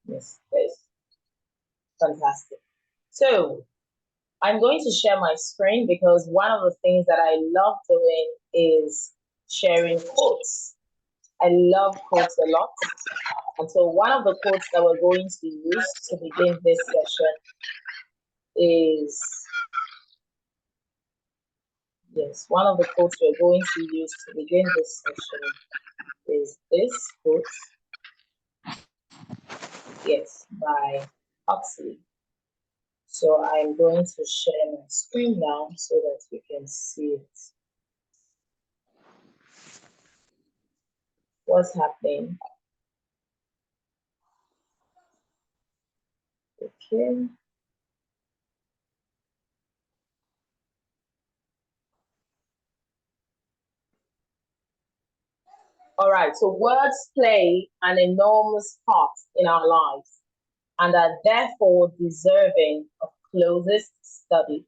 Yes, yes. Fantastic. So I'm going to share my screen because one of the things that I love doing is sharing quotes. I love quotes a lot. And so one of the quotes that we're going to use to begin this session is, yes, one of the quotes we're going to use to begin this session is this quote, yes, by Huxley. So I'm going to share my screen now so that you can see it. What's happening? Okay. All right, so words play an enormous part in our lives and are therefore deserving of closest study.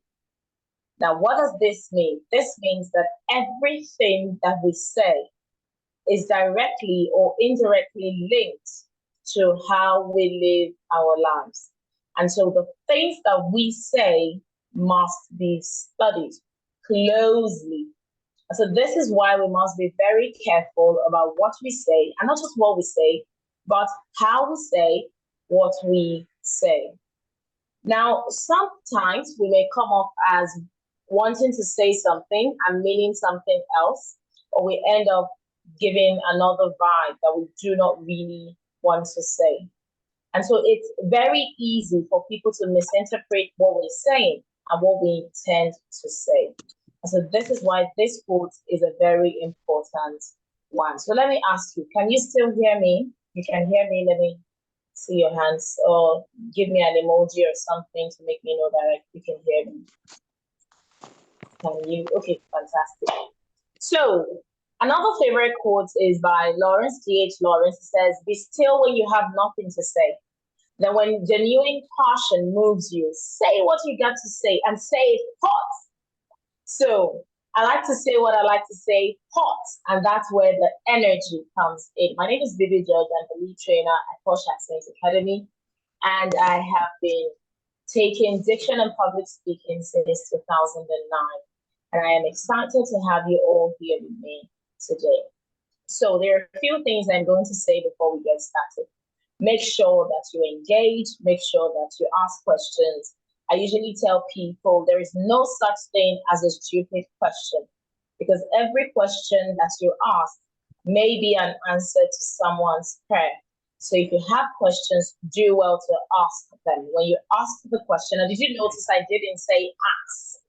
Now, what does this mean? This means that everything that we say is directly or indirectly linked to how we live our lives. And so the things that we say must be studied closely. So this is why we must be very careful about what we say, and not just what we say, but how we say what we say. Now, sometimes we may come off as wanting to say something and meaning something else, or we end up giving another vibe that we do not really want to say. And so it's very easy for people to misinterpret what we're saying and what we intend to say. And so this is why this quote is a very important one. So let me ask you, can you still hear me? You can hear me. Let me see your hands or give me an emoji or something to make me know that you can hear me. Can you? Okay, fantastic. So another favorite quote is by Lawrence T.H. Lawrence. It says, "Be still when you have nothing to say. Then when genuine passion moves you, say what you got to say and say it hot." So I like to say what I like to say hot, and that's where the energy comes in. My name is Bibi George. I'm the lead trainer at Posh Accent Academy, and I have been taking diction and public speaking since 2009. And I am excited to have you all here with me today. So there are a few things I'm going to say before we get started. Make sure that you engage, make sure that you ask questions. I usually tell people there is no such thing as a stupid question because every question that you ask may be an answer to someone's prayer. So if you have questions, do well to ask them. When you ask the question, and did you notice I didn't say ask?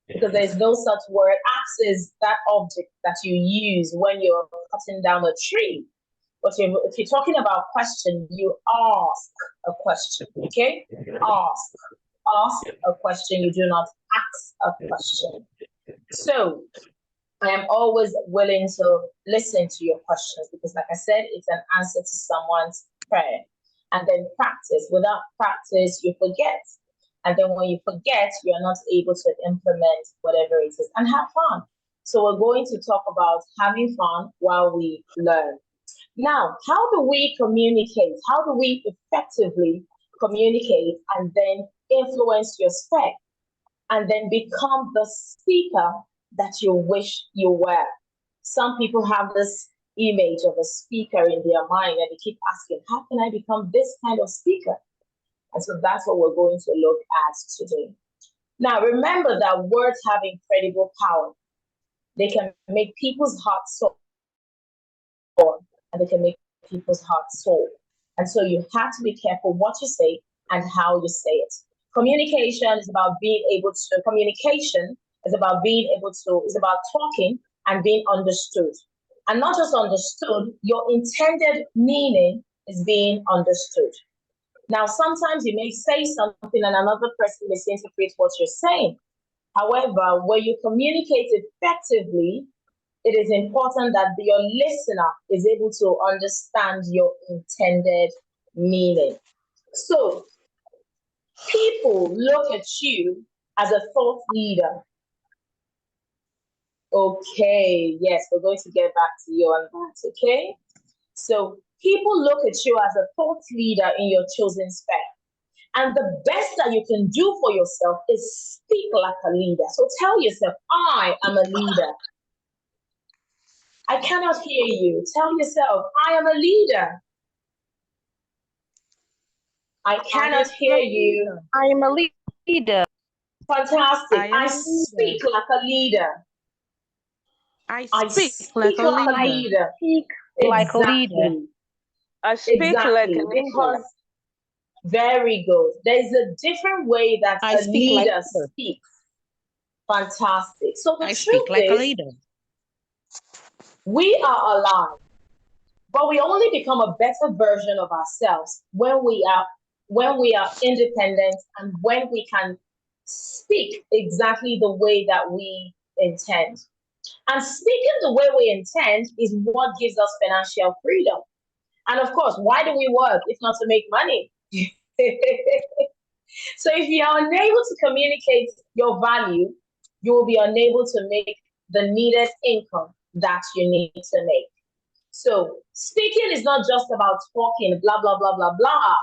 Because there's no such word. Axe is that object that you use when you're cutting down a tree. But if you're talking about question, you ask a question, okay? Ask. Ask a question. You do not ask a question. So I am always willing to listen to your questions because, like I said, it's an answer to someone's prayer. And then practice. Without practice, you forget. And then when you forget, you're not able to implement whatever it is and have fun. So we're going to talk about having fun while we learn. Now, how do we communicate? How do we effectively communicate and then influence your spec and then become the speaker that you wish you were? Some people have this image of a speaker in their mind and they keep asking, how can I become this kind of speaker? And so that's what we're going to look at today. Now, remember that words have incredible power. They can make people's hearts soar, and they can make people's hearts soar. And so you have to be careful what you say and how you say it. Communication is about being able to, communication is about being able to, is about talking and being understood. And not just understood, your intended meaning is being understood. Now, sometimes you may say something and another person misinterprets what you're saying. However, when you communicate effectively, it is important that your listener is able to understand your intended meaning. So, people look at you as a thought leader. Okay, yes, we're going to get back to you on that, okay? So, People look at you as a thought leader in your chosen sphere. And the best that you can do for yourself is speak like a leader. So tell yourself, I am a leader. I cannot hear you. Tell yourself, I am a leader. I cannot hear you. I am a leader. Fantastic. I speak like a leader. I speak like a leader. Speak like a leader. Exactly. I speak like Exactly. a leader. Because very good. There's a different way that a leader speaks. Fantastic. So the truth is, we are alive, but we only become a better version of ourselves when we are independent and when we can speak exactly the way that we intend. And speaking the way we intend is what gives us financial freedom. And of course, why do we work if not to make money? So if you are unable to communicate your value, you will be unable to make the needed income that you need to make. So speaking is not just about talking, blah, blah, blah, blah, blah.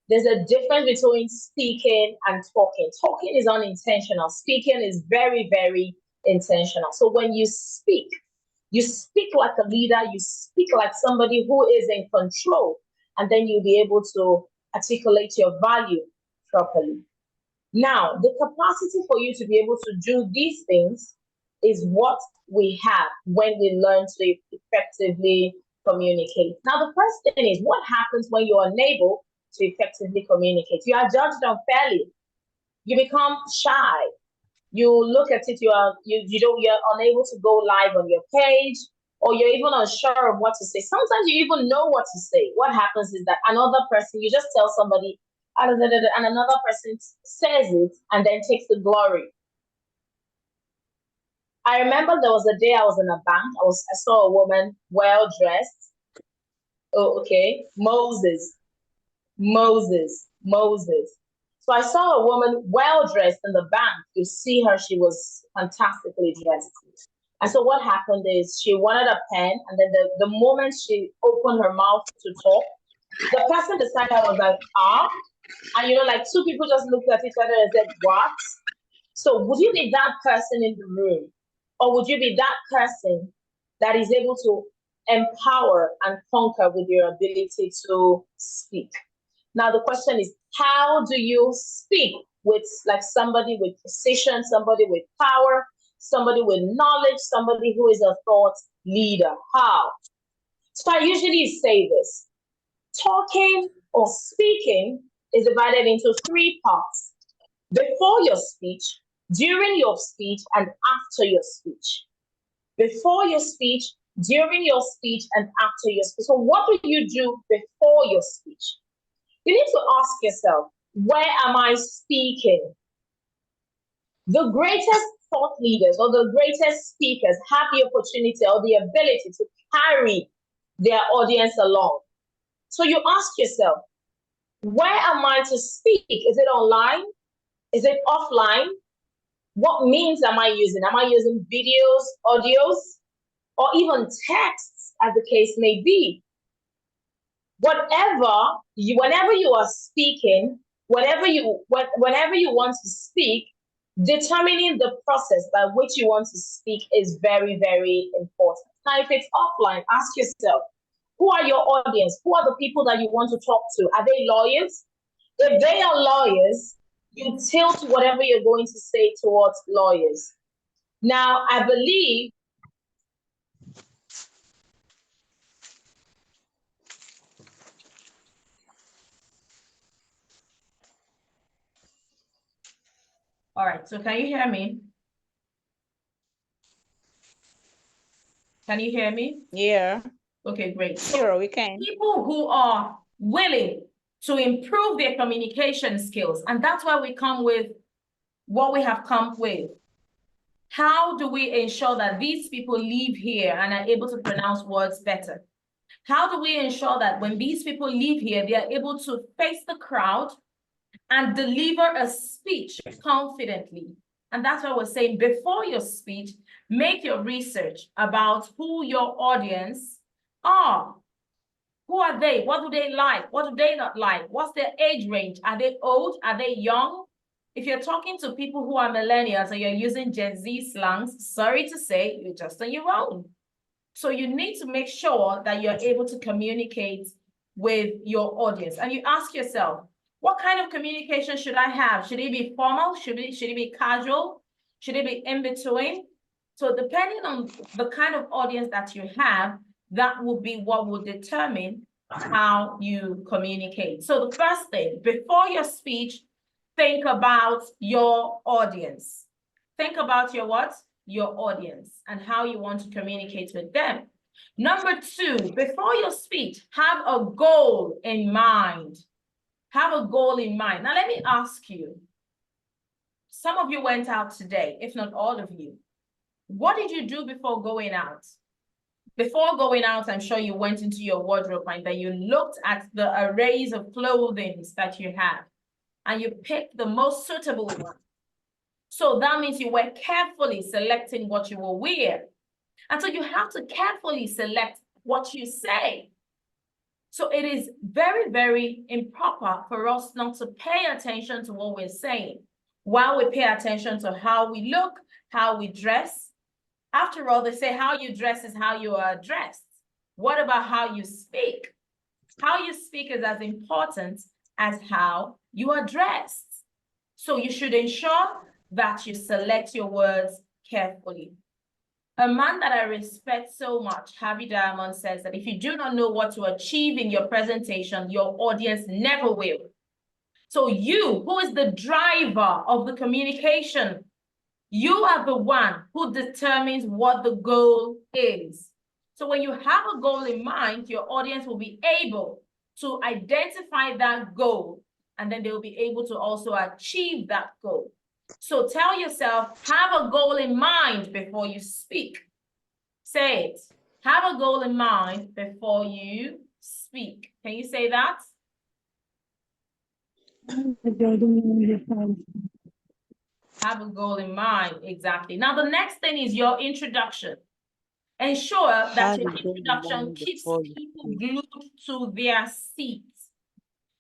There's a difference between speaking and talking. Talking is unintentional. Speaking is very, very intentional. So when you speak like a leader, you speak like somebody who is in control, and then you'll be able to articulate your value properly. Now, the capacity for you to be able to do these things is what we have when we learn to effectively communicate. Now, the first thing is what happens when you're unable to effectively communicate? You are judged unfairly. You become shy. You look at it, you're unable to go live on your page, or you're even unsure of what to say. Sometimes you even know what to say. What happens is that another person, you just tell somebody, and another person says it and then takes the glory. I remember there was a day I was in a bank. I saw a woman well dressed. Oh, okay. Moses. So I saw a woman well dressed in the bank. You see her, she was fantastically dressed. And so what happened is she wanted a pen, and then the moment she opened her mouth to talk, the person beside her was like, ah. And like two people just looked at each other and said, what? So would you be that person in the room? Or would you be that person that is able to empower and conquer with your ability to speak? Now, the question is, how do you speak with like somebody with precision, somebody with power, somebody with knowledge, somebody who is a thought leader? How? So I usually say this. Talking or speaking is divided into three parts: before your speech, during your speech, and after your speech. Before your speech, during your speech, and after your speech. So what do you do before your speech? You need to ask yourself, where am I speaking? The greatest thought leaders or the greatest speakers have the opportunity or the ability to carry their audience along. So you ask yourself, where am I to speak? Is it online? Is it offline? What means am I using? Am I using videos, audios, or even texts, as the case may be? Whenever you are speaking, whenever you want to speak, determining the process by which you want to speak is very, very important. Now, if it's offline, ask yourself, who are your audience? Who are the people that you want to talk to? Are they lawyers? If they are lawyers, you tilt whatever you're going to say towards lawyers. Now, I believe all right, so can you hear me? Can you hear me? Yeah. Okay, great. Sure, we can. People who are willing to improve their communication skills, and that's why we come with what we have come with. How do we ensure that these people leave here and are able to pronounce words better? How do we ensure that when these people leave here, they are able to face the crowd and deliver a speech confidently? And that's why we're saying before your speech, make your research about who your audience are. Who are they? What do they like? What do they not like? What's their age range? Are they old? Are they young? If you're talking to people who are millennials and you're using Gen Z slangs, sorry to say, you're just on your own. So you need to make sure that you're able to communicate with your audience. And you ask yourself, what kind of communication should I have? Should it be formal? Should it be casual? Should it be in between? So depending on the kind of audience that you have, that will be what will determine how you communicate. So the first thing, before your speech, think about your audience. Think about your what? Your audience and how you want to communicate with them. Number two, before your speech, have a goal in mind. Have a goal in mind. Now, let me ask you, some of you went out today, if not all of you. What did you do before going out? Before going out, I'm sure you went into your wardrobe and then you looked at the arrays of clothing that you have and you picked the most suitable one. So that means you were carefully selecting what you will wear. And so you have to carefully select what you say. So it is very, very improper for us not to pay attention to what we're saying while we pay attention to how we look, how we dress. After all, they say how you dress is how you are dressed. What about how you speak? How you speak is as important as how you are dressed. So you should ensure that you select your words carefully. A man that I respect so much, Harvey Diamond, says that if you do not know what to achieve in your presentation, your audience never will. So you, who is the driver of the communication, you are the one who determines what the goal is. So when you have a goal in mind, your audience will be able to identify that goal, and then they will be able to also achieve that goal. So tell yourself, have a goal in mind before you speak. Say it. Have a goal in mind before you speak. Can you say that? Have a goal in mind, exactly. Now, the next thing is your introduction. Ensure that your introduction keeps people glued to their seats.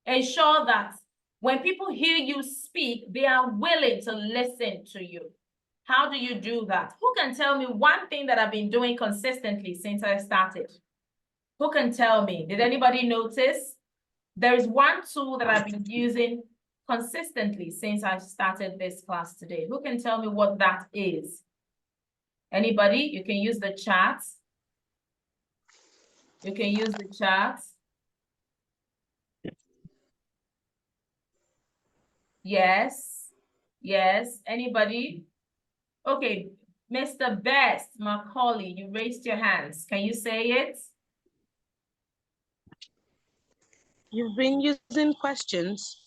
Ensure that when people hear you speak, they are willing to listen to you. How do you do that? Who can tell me one thing that I've been doing consistently since I started? Who can tell me? Did anybody notice? There is one tool that I've been using consistently since I started this class today. Who can tell me what that is? Anybody? You can use the chat. You can use the chat. Yes. Yes. Anybody? Okay. Mr. Best Macaulay, you raised your hands. Can you say it? You've been using questions.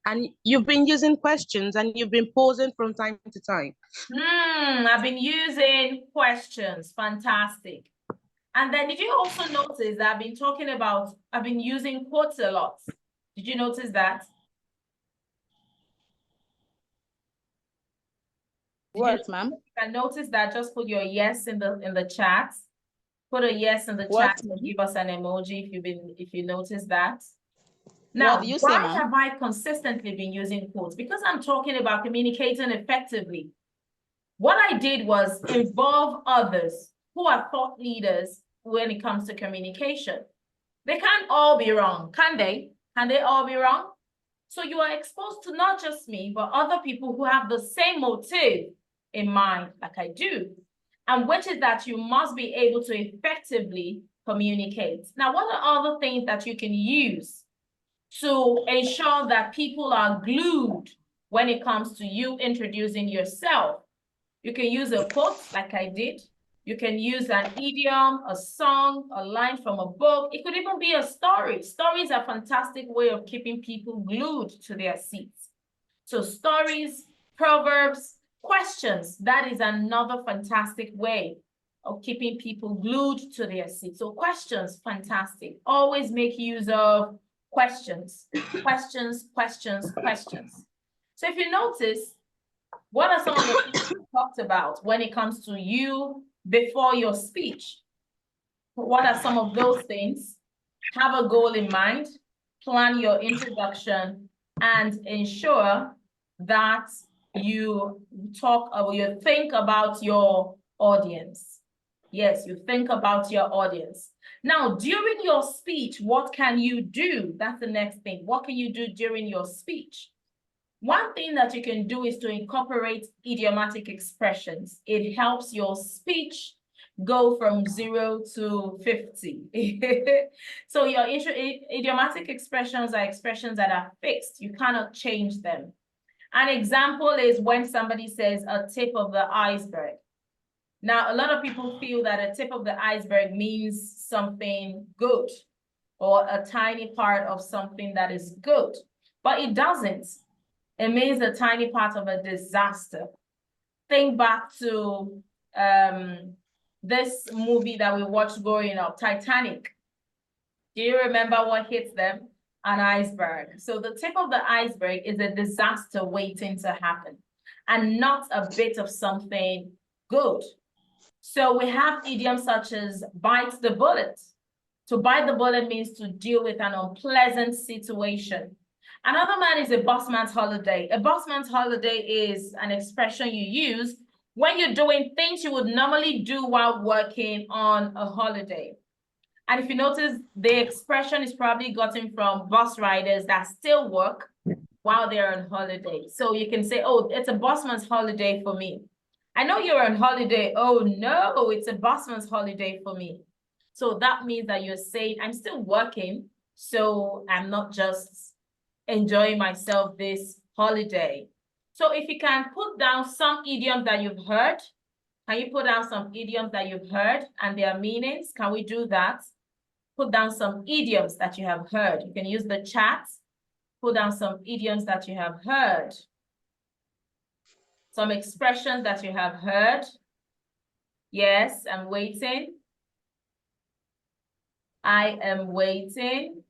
And you've been using questions and you've been pausing from time to time. I've been using questions. Fantastic. And then did you also notice that I've been using quotes a lot? Did you notice that? What, ma'am? I noticed that. Just put your yes in the chat. Put a yes in the chat and give us an emoji if you notice that. Now, why have I consistently been using quotes? Because I'm talking about communicating effectively. What I did was involve others who are thought leaders when it comes to communication. They can't all be wrong, can they? Can they all be wrong? So you are exposed to not just me, but other people who have the same motive in mind, like I do, and which is that you must be able to effectively communicate. Now, what are other things that you can use to ensure that people are glued when it comes to you introducing yourself? You can use a quote like I did. You can use an idiom, a song, a line from a book. It could even be a story. Stories are a fantastic way of keeping people glued to their seats. So stories, proverbs, questions, that is another fantastic way of keeping people glued to their seats. So questions, fantastic. Always make use of questions, questions, questions, questions. So if you notice, what are some of the things we talked about when it comes to you before your speech? What are some of those things? have a goal in mind, plan your introduction, and ensure that you talk or you think about your audience. Yes, you think about your audience. Now, during your speech, what can you do? That's the next thing. What can you do during your speech? One thing that you can do is to incorporate idiomatic expressions. It helps your speech go from 0 to 50. So your idiomatic expressions are expressions that are fixed. You cannot change them. An example is when somebody says a tip of the iceberg. Now, a lot of people feel that a tip of the iceberg means something good or a tiny part of something that is good, but it doesn't. It means a tiny part of a disaster. Think back to this movie that we watched growing up, Titanic. Do you remember what hits them? An iceberg. So the tip of the iceberg is a disaster waiting to happen and not a bit of something good. So we have idioms such as bite the bullet. To bite the bullet means to deal with an unpleasant situation. Another man is a bossman's holiday. A bossman's holiday is an expression you use when you're doing things you would normally do while working on a holiday. And if you notice, the expression is probably gotten from bus riders that still work while they're on holiday. So you can say, oh, it's a bossman's holiday for me. I know you're on holiday. Oh, no, it's a bossman's holiday for me. So that means that you're saying, I'm still working, so I'm not just enjoying myself this holiday. So if you can put down some idioms that you've heard, can you put down some idioms that you've heard and their meanings? Can we do that? Put down some idioms that you have heard. You can use the chat. Put down some idioms that you have heard. Some expressions that you have heard. Yes, I'm waiting. I am waiting.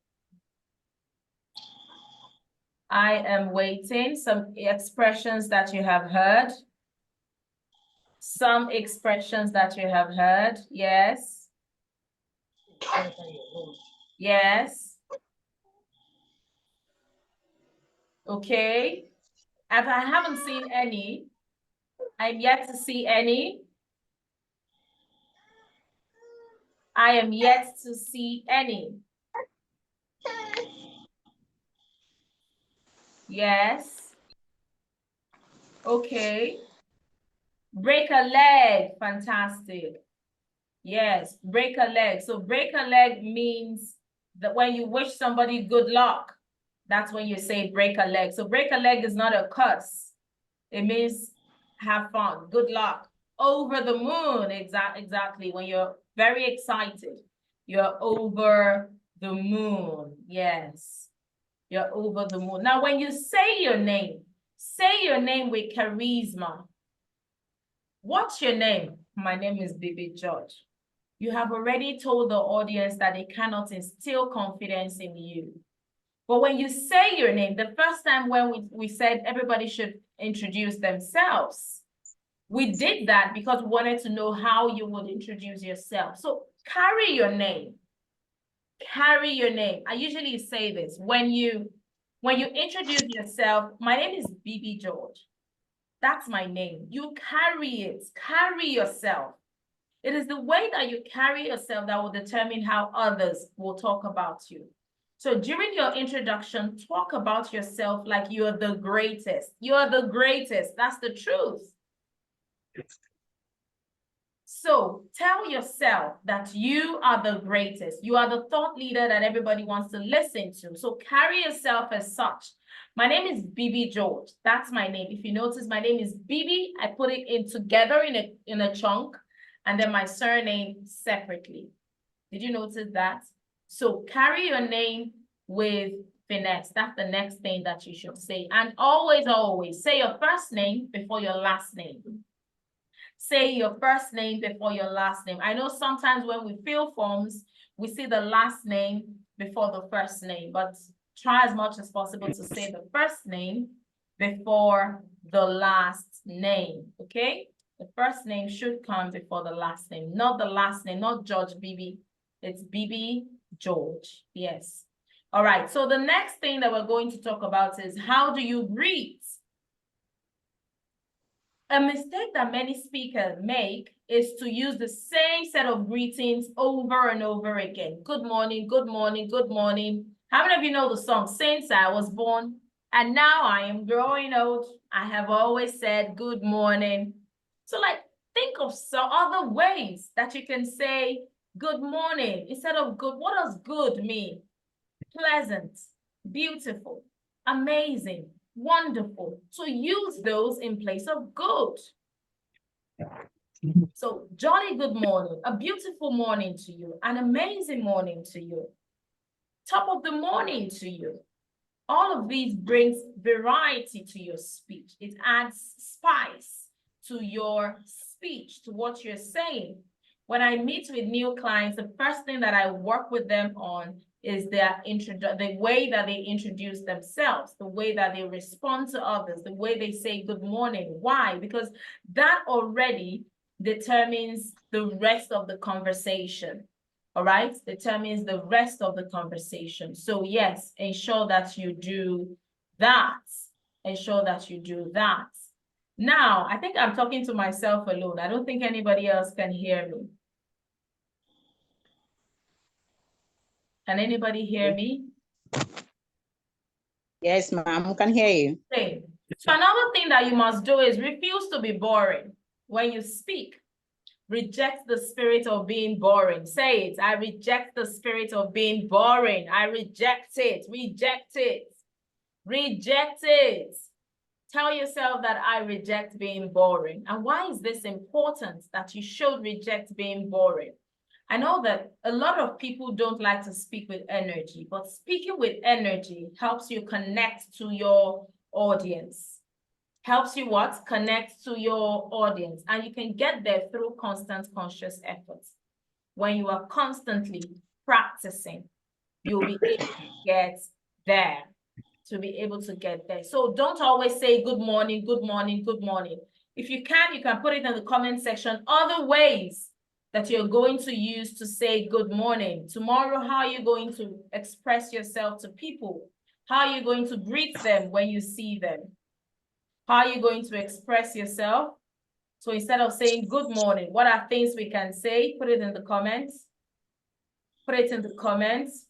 I am waiting. Some expressions that you have heard. Some expressions that you have heard. Yes. Yes. Okay. If I haven't seen any, I'm yet to see any. I am yet to see any. Yes. Okay. Break a leg. Fantastic. Yes, break a leg. So break a leg means that when you wish somebody good luck, that's when you say break a leg. So break a leg is not a curse. It means have fun, good luck. Over the moon, exactly. When you're very excited, you're over the moon. Yes, you're over the moon. Now, when you say your name with charisma. What's your name? My name is Bibi George. You have already told the audience that they cannot instill confidence in you. But when you say your name, the first time when we said everybody should introduce themselves, we did that because we wanted to know how you would introduce yourself. So carry your name. Carry your name. I usually say this. When you introduce yourself, my name is Bibi George. That's my name. You carry it. Carry yourself. It is the way that you carry yourself that will determine how others will talk about you. So during your introduction, talk about yourself like you're the greatest. You're the greatest. That's the truth. So tell yourself that you are the greatest. You are the thought leader that everybody wants to listen to. So carry yourself as such. My name is Bibi George. That's my name. If you notice, my name is Bibi. I put it in together in a chunk, and then my surname separately. Did you notice that? So carry your name with finesse. That's the next thing that you should say. And always, always say your first name before your last name. Say your first name before your last name. I know sometimes when we fill forms, we see the last name before the first name, but try as much as possible to say the first name before the last name, okay? The first name should come before the last name, not the last name, not George Bibi. It's Bibi George. Yes. All right. So the next thing that we're going to talk about is how do you greet? A mistake that many speakers make is to use the same set of greetings over and over again. Good morning, good morning, good morning. How many of you know the song, Since I Was Born and Now I Am Growing Old, I Have Always Said Good Morning. So like, think of some other ways that you can say good morning instead of good. What does good mean? Pleasant, beautiful, amazing, wonderful. So use those in place of good. So jolly good morning, a beautiful morning to you, an amazing morning to you, top of the morning to you. All of these brings variety to your speech. It adds spice to your speech, to what you're saying. When I meet with new clients, the first thing that I work with them on is the way that they introduce themselves, the way that they respond to others, the way they say good morning. Why? Because that already determines the rest of the conversation. All right, determines the rest of the conversation. So yes, ensure that you do that. Ensure that you do that. Now, I think I'm talking to myself alone. I don't think anybody else can hear me. Can anybody hear me? Yes, ma'am, can hear you. Okay. So another thing that you must do is refuse to be boring when you speak. Reject the spirit of being boring. Say it. I reject the spirit of being boring. I reject it. Reject it. Reject it. Tell yourself that I reject being boring. And why is this important that you should reject being boring? I know that a lot of people don't like to speak with energy, but speaking with energy helps you connect to your audience. Helps you what? Connect to your audience. And you can get there through constant conscious efforts. When you are constantly practicing, you'll be able to get there. To be able to get there. So don't always say good morning, good morning, good morning. If you can put it in the comment section, other ways that you're going to use to say good morning. Tomorrow, how are you going to express yourself to people? How are you going to greet them when you see them? How are you going to express yourself? So instead of saying good morning, what are things we can say? Put it in the comments. Put it in the comments.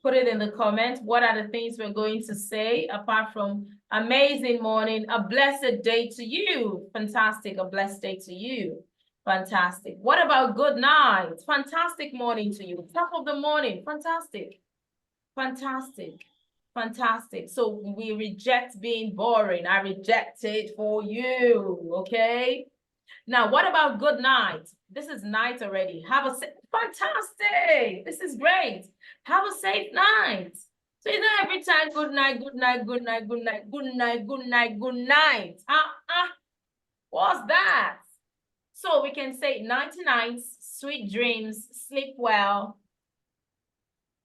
Put it in the comments. What are the things we're going to say apart from amazing morning, a blessed day to you? Fantastic, a blessed day to you. Fantastic. What about good night? Fantastic morning to you. Top of the morning. Fantastic. Fantastic. Fantastic. So we reject being boring. I reject it for you. Okay. Now, what about good night? This is night already. Have a fantastic. This is great. Have a safe night. So you know every time good night, good night, good night, good night, good night, good night, good night. What's that? So we can say nighty nights, sweet dreams, sleep well.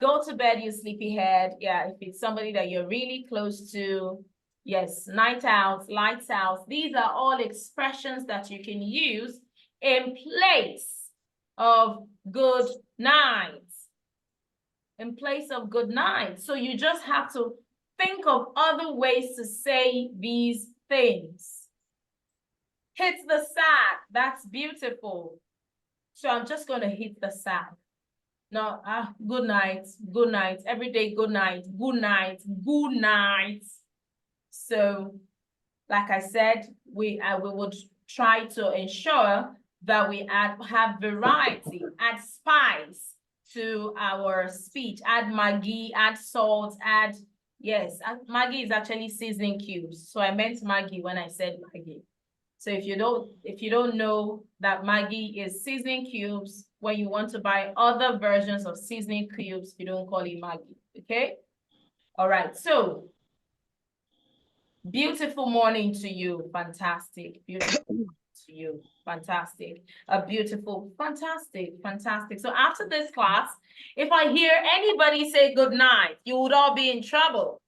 Go to bed, you sleepyhead. Yeah, if it's somebody that you're really close to. Yes, night out, lights out. These are all expressions that you can use in place of good night. In place of good night. So you just have to think of other ways to say these things. Hit the sack. That's beautiful. So I'm just going to hit the sack. No, good night, good night, every day, good night, good night, good night. So, like I said, we would try to ensure that we have variety, add spice to our speech, add Maggi, add salt, Maggi is actually seasoning cubes. So I meant Maggi when I said Maggi. So if you don't know that Maggi is seasoning cubes, when you want to buy other versions of seasoning cubes, you don't call it Maggi, okay? All right, so beautiful morning to you, fantastic, beautiful to you, fantastic, a beautiful, fantastic, fantastic. So after this class, if I hear anybody say good night, you would all be in trouble.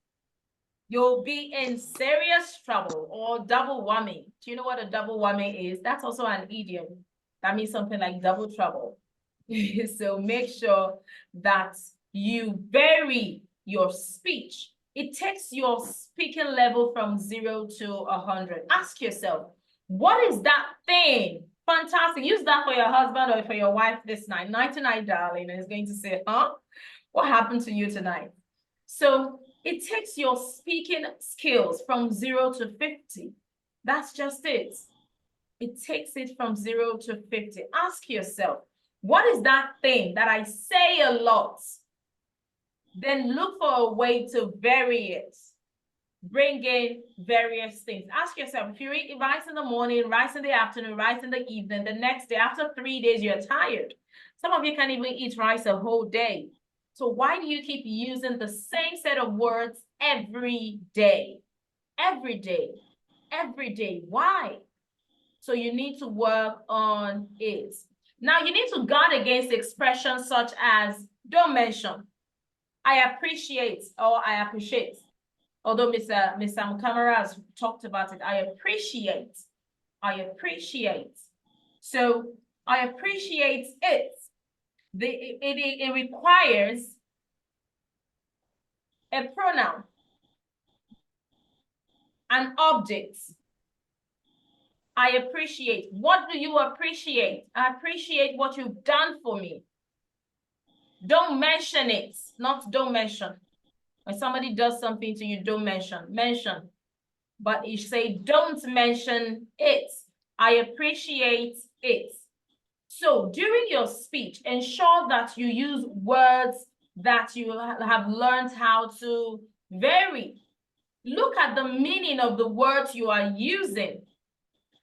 You'll be in serious trouble or double whammy. Do you know what a double whammy is? That's also an idiom. That means something like double trouble. So make sure that you vary your speech. It takes your speaking level from 0 to 100. Ask yourself, what is that thing? Fantastic. Use that for your husband or for your wife this night. Night tonight, darling. And he's going to say, huh? What happened to you tonight? So it takes your speaking skills from 0 to 50. That's just it. It takes it from 0 to 50. Ask yourself, what is that thing that I say a lot? Then look for a way to vary it. Bring in various things. Ask yourself, if you eat rice in the morning, rice in the afternoon, rice in the evening, the next day, after 3 days, you're tired. Some of you can't even eat rice a whole day. So why do you keep using the same set of words every day? Every day, every day. Why? So you need to work on it. Now you need to guard against expressions such as don't mention, I appreciate, or I appreciate. Although Mr. Mukamara has talked about it, I appreciate. I appreciate. So I appreciate it. It requires a pronoun, an object. I appreciate. What do you appreciate? I appreciate what you've done for me. Don't mention it, not don't mention. When somebody does something to you, don't mention. Mention. But you say, don't mention it. I appreciate it. So during your speech, ensure that you use words that you have learned how to vary. Look at the meaning of the words you are using.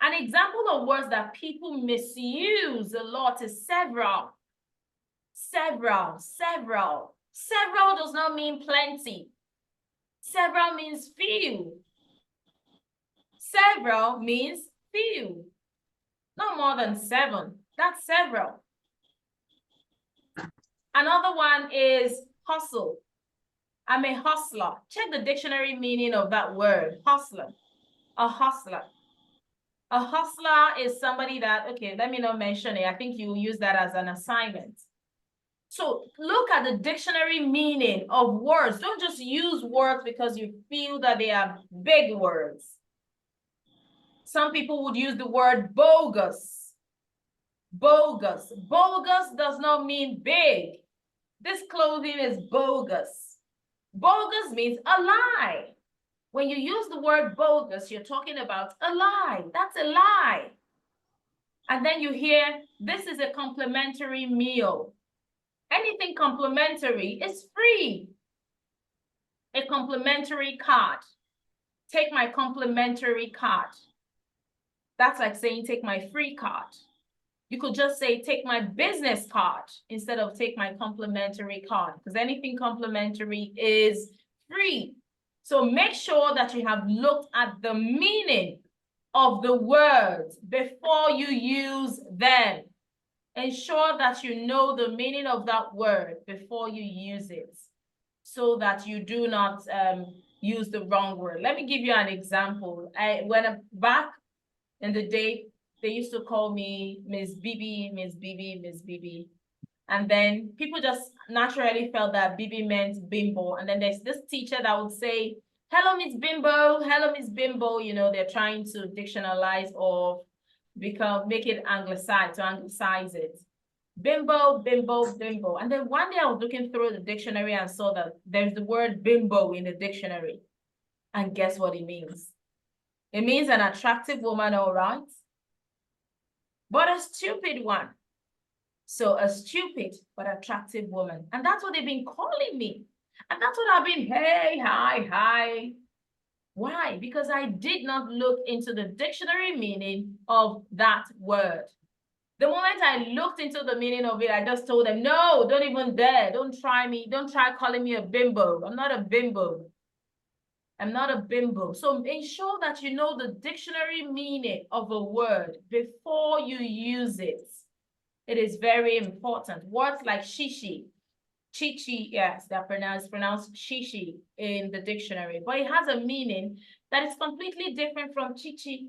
An example of words that people misuse a lot is several. Several, several. Several does not mean plenty. Several means few. Several means few. No more than 7. That's several. Another one is hustle. I'm a hustler. Check the dictionary meaning of that word, hustler. A hustler. A hustler is somebody that, okay, let me not mention it. I think you use that as an assignment. So look at the dictionary meaning of words. Don't just use words because you feel that they are big words. Some people would use the word bogus. Bogus. Bogus does not mean big. This clothing is bogus. Bogus means a lie. When you use the word bogus, you're talking about a lie. That's a lie. And then you hear, this is a complimentary meal. Anything complimentary is free. A complimentary card. Take my complimentary card. That's like saying, take my free card. You could just say, take my business card instead of take my complimentary card, because anything complimentary is free. So make sure that you have looked at the meaning of the words before you use them. Ensure that you know the meaning of that word before you use it, so that you do not use the wrong word. Let me give you an example. Back in the day, they used to call me Miss Bibi, Miss Bibi, Miss Bibi. And then people just naturally felt that Bibi meant bimbo. And then there's this teacher that would say, hello, Miss Bimbo, hello, Miss Bimbo. You know, they're trying to dictionalize or make it anglicize, to anglicize it. Bimbo, bimbo, bimbo. And then one day I was looking through the dictionary and saw that there's the word bimbo in the dictionary. And guess what it means? It means an attractive woman, all right? But a stupid one. So a stupid but attractive woman. And that's what they've been calling me. And that's what I've been, hey, hi, hi. Why? Because I did not look into the dictionary meaning of that word. The moment I looked into the meaning of it, I just told them, no, don't even dare. Don't try me. Don't try calling me a bimbo. I'm not a bimbo. I'm not a bimbo. So ensure that you know the dictionary meaning of a word before you use it. It is very important. Words like shishi, chichi, yes, they're pronounced shishi in the dictionary, but it has a meaning that is completely different from chichi.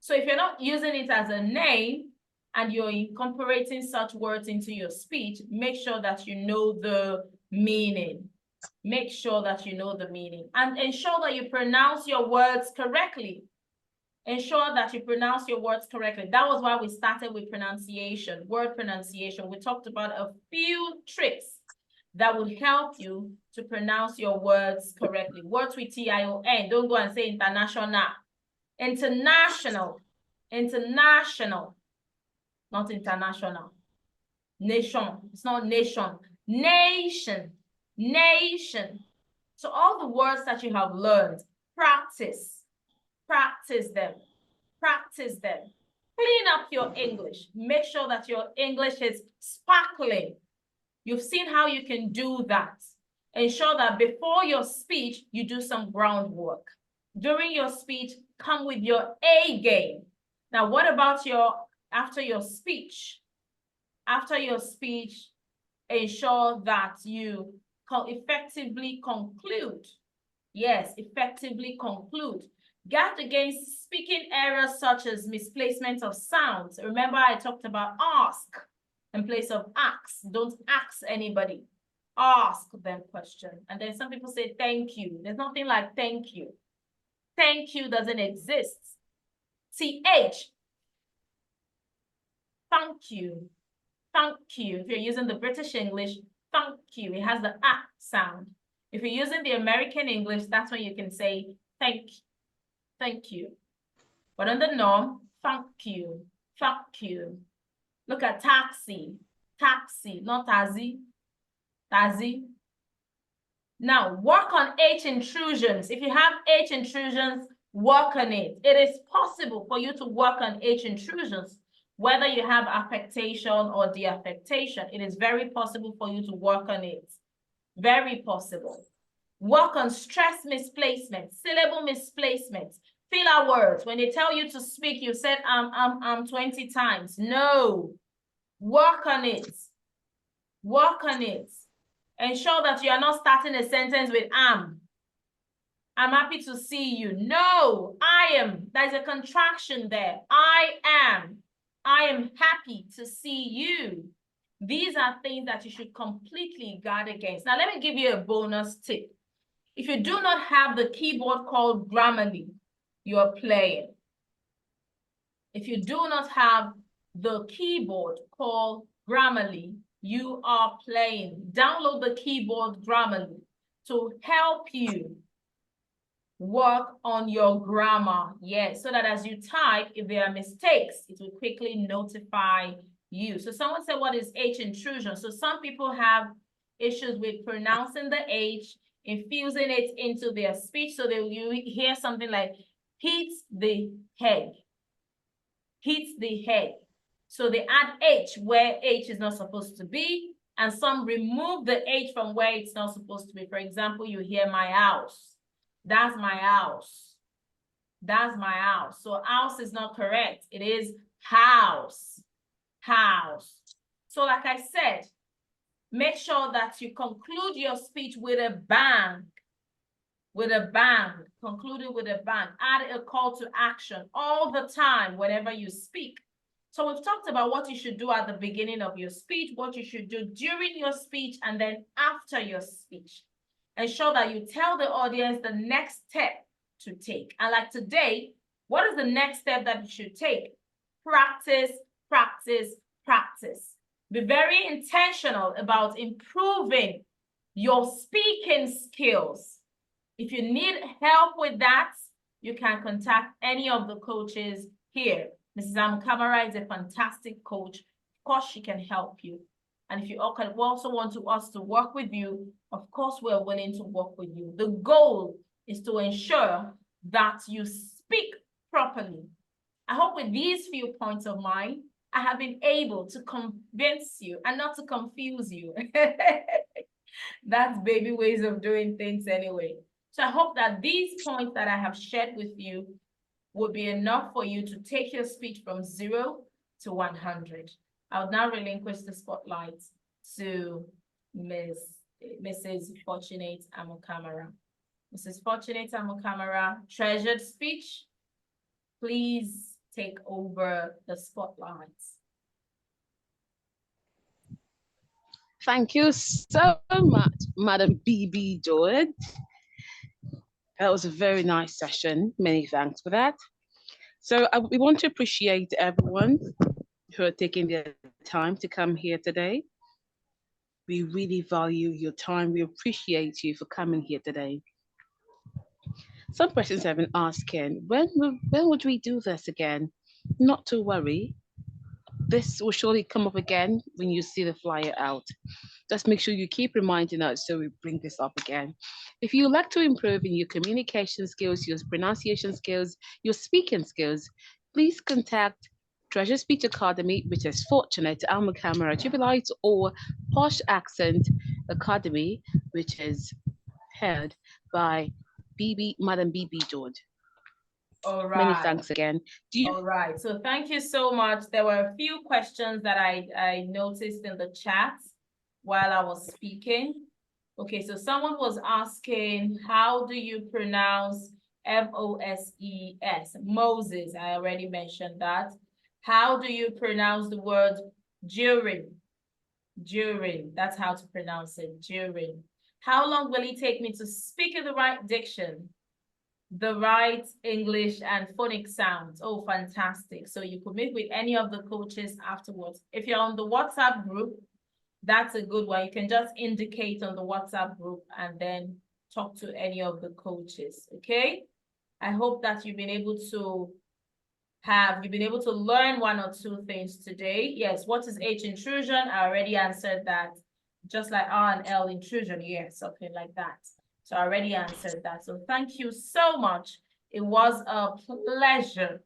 So if you're not using it as a name, and you're incorporating such words into your speech, make sure that you know the meaning. Make sure that you know the meaning and ensure that you pronounce your words correctly. Ensure that you pronounce your words correctly. That was why we started with pronunciation, word pronunciation. We talked about a few tricks that would help you to pronounce your words correctly. Words with T-I-O-N. Don't go and say international. International. International. Not international. Nation. It's not nation. Nation. Nation. So all the words that you have learned, practice. Practice them. Practice them. Clean up your English. Make sure that your English is sparkling. You've seen how you can do that. Ensure that before your speech, you do some groundwork. During your speech, come with your A game. Now, what about after your speech? After your speech, ensure that you effectively conclude. Yes, effectively conclude. Guard against speaking errors such as misplacement of sounds. Remember, I talked about ask in place of ask. Don't ask anybody. Ask them question. And then some people say thank you. There's nothing like thank you. Thank you doesn't exist. TH. Thank you. Thank you. If you're using the British English, thank you. It has the A sound. If you're using the American English, that's when you can say thank you. Thank you. But on the norm, thank you. Thank you. Look at taxi. Taxi, not taxi. Taxi. Now, work on H intrusions. If you have H intrusions, work on it. It is possible for you to work on H intrusions, whether you have affectation or de-affectation. It is very possible for you to work on it. Very possible. Work on stress misplacement, syllable misplacement. Filler words. When they tell you to speak, you said 20 times. No. Work on it. Work on it. Ensure that you are not starting a sentence with am. I'm happy to see you. No, I am. There's a contraction there. I am. I am happy to see you. These are things that you should completely guard against. Now, let me give you a bonus tip. If you do not have the keyboard called Grammarly, you're playing. If you do not have the keyboard called Grammarly, you are playing. Download the keyboard Grammarly to help you work on your grammar. Yes, so that as you type, if there are mistakes, it will quickly notify you. So someone said, what is H intrusion? So some people have issues with pronouncing the H, infusing it into their speech. So you hear something like, hits the head. Hits the head. So they add H where H is not supposed to be, and some remove the H from where it's not supposed to be. For example, you hear my house. That's my house. That's my house. So house is not correct. It is house. House. So like I said, make sure that you conclude your speech with a bang. With a bang. Conclude it with a bang. Add a call to action all the time whenever you speak. So we've talked about what you should do at the beginning of your speech, what you should do during your speech, and then after your speech. Ensure that you tell the audience the next step to take. And like today, what is the next step that you should take? Practice, practice, practice. Be very intentional about improving your speaking skills. If you need help with that, you can contact any of the coaches here. Mrs. Amukamara is a fantastic coach. Of course, she can help you. And if you also want us to work with you, of course, we're willing to work with you. The goal is to ensure that you speak properly. I hope with these few points of mine, I have been able to convince you and not to confuse you. That's baby ways of doing things anyway. So I hope that these points that I have shared with you will be enough for you to take your speech from 0 to 100. I'll now relinquish the spotlight to Mrs. Fortunate Amukamara. Mrs. Fortunate Amukamara, treasured speech, please take over the spotlight. Thank you so much, Madam BB George. That was a very nice session. Many thanks for that. So we want to appreciate everyone who are taking their time to come here today. We really value your time. We appreciate you for coming here today. Some questions have been asking, when would we do this again? Not to worry. This will surely come up again when you see the flyer out. Just make sure you keep reminding us so we bring this up again. If you would like to improve in your communication skills, your pronunciation skills, your speaking skills, please contact Treasure Speech Academy, which is Fortunate Alma Camera Jubilite, or Posh Accent Academy, which is held by Madam BB George. All right. Many thanks again. All right. So thank you so much. There were a few questions that I noticed in the chat while I was speaking. Okay, so someone was asking, how do you pronounce Moses? Moses, I already mentioned that. How do you pronounce the word during? During, that's how to pronounce it, during. How long will it take me to speak in the right diction? The right English and phonic sounds. Oh, fantastic. So you could meet with any of the coaches afterwards. If you're on the WhatsApp group, that's a good one. You can just indicate on the WhatsApp group and then talk to any of the coaches, okay? I hope that you've been able to learn one or two things today. Yes, what is H intrusion? I already answered that. Just like R and L intrusion, yes, something like that. So I already answered that. So thank you so much. It was a pleasure